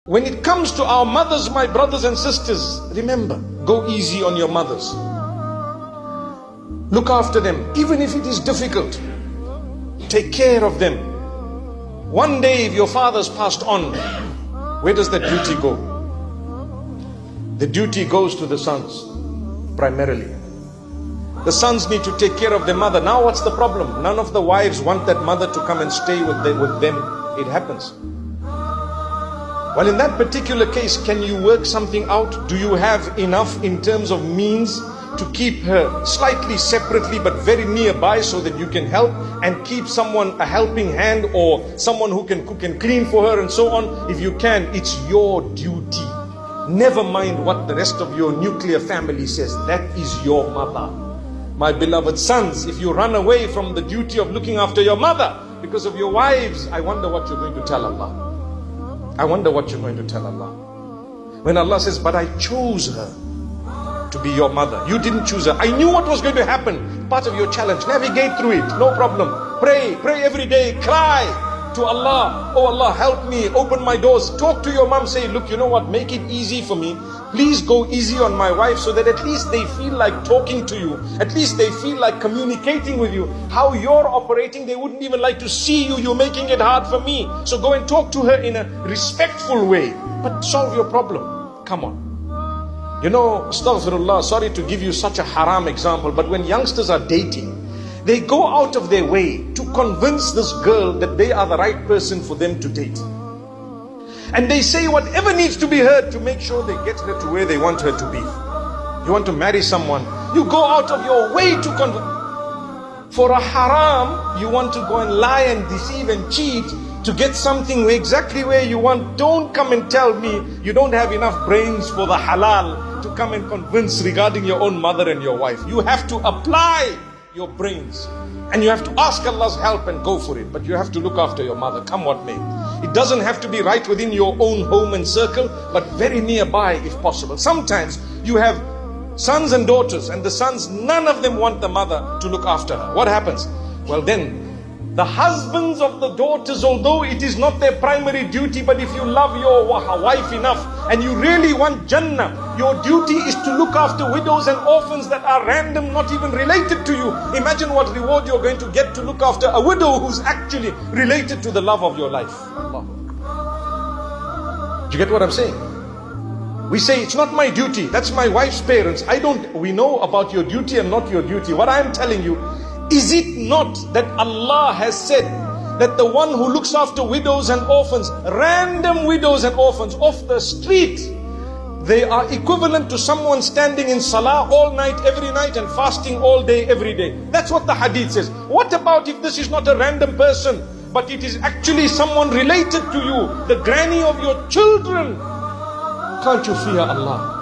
When it comes to our mothers, my brothers and sisters, remember, go easy on your mothers. Look after them, even if it is difficult. Take care of them. One day, if your father's passed on, where does that duty go? The duty goes to the sons, primarily. The sons need to take care of their mother. Now what's the problem? None of the wives want that mother to come and stay with them. It happens. Well, in that particular case, can you work something out? Do you have enough in terms of means to keep her slightly separately but very nearby so that you can help and keep someone, a helping hand, or someone who can cook and clean for her and so on? If you can, it's your duty. Never mind what the rest of your nuclear family says. That is your mother. My beloved sons, if you run away from the duty of looking after your mother because of your wives, I wonder what you're going to tell Allah. I wonder what you're going to tell Allah. When Allah says, but I chose her to be your mother. You didn't choose her. I knew what was going to happen. Part of your challenge. Navigate through it. No problem. Pray. Pray every day. Cry to Allah. Oh Allah, help me. Open my doors. Talk to your mom. Say, look, you know what? Make it easy for me. Please go easy on my wife so that at least they feel like talking to you. At least they feel like communicating with you. How you're operating, they wouldn't even like to see you. You're making it hard for me. So go and talk to her in a respectful way. But solve your problem. Come on. You know, astaghfirullah, sorry to give you such a haram example, but when youngsters are dating, they go out of their way to convince this girl that they are the right person for them to date. And they say whatever needs to be heard to make sure they get her to where they want her to be. You want to marry someone, you go out of your way to convince. For a haram, you want to go and lie and deceive and cheat to get something exactly where you want. Don't come and tell me you don't have enough brains for the halal to come and convince regarding your own mother and your wife. You have to apply your brains and you have to ask Allah's help and go for it. But you have to look after your mother, come what may. It doesn't have to be right within your own home and circle, but very nearby if possible. Sometimes you have sons and daughters, and the sons, none of them want the mother to look after her. What happens? Well then, the husbands of the daughters, although it is not their primary duty, but if you love your wife enough and you really want Jannah, your duty is to look after widows and orphans that are random, not even related to you. Imagine what reward you're going to get to look after a widow who's actually related to the love of your life. Allah. Do you get what I'm saying? We say, it's not my duty, that's my wife's parents. We know about your duty and not your duty. What I'm telling you, is it not that Allah has said that the one who looks after widows and orphans, random widows and orphans off the street, they are equivalent to someone standing in salah all night, every night, and fasting all day, every day. That's what the hadith says. What about if this is not a random person, but it is actually someone related to you, the granny of your children? Can't you fear Allah?